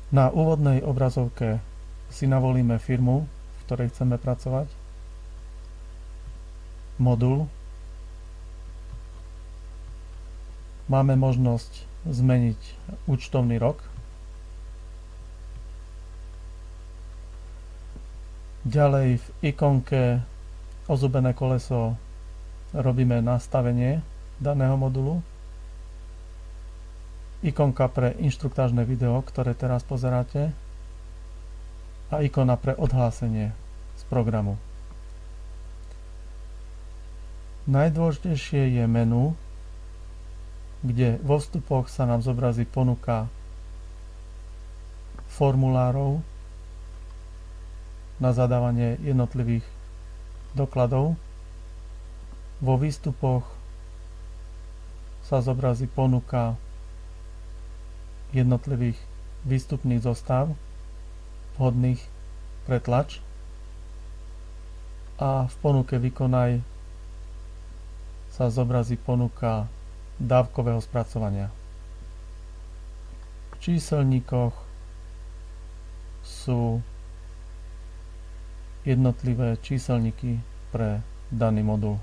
Na úvodnej obrazovke si navolíme firmu, v ktorej chceme pracovať, modul. Máme možnosť zmeniť účtovný rok. Ďalej v ikonke ozubené koleso robíme nastavenie daného modulu. Ikonka pre inštruktážne video, ktoré teraz pozeráte, a ikona pre odhlásenie z programu. Najdôležitejšie je menu, kde vo vstupoch sa nám zobrazí ponuka formulárov na zadávanie jednotlivých dokladov. Vo výstupoch sa zobrazí ponuka jednotlivých výstupných zostav vhodných pre tlač a v ponuke Vykonaj sa zobrazí ponuka dávkového spracovania. V číselníkoch sú jednotlivé číselníky pre daný modul.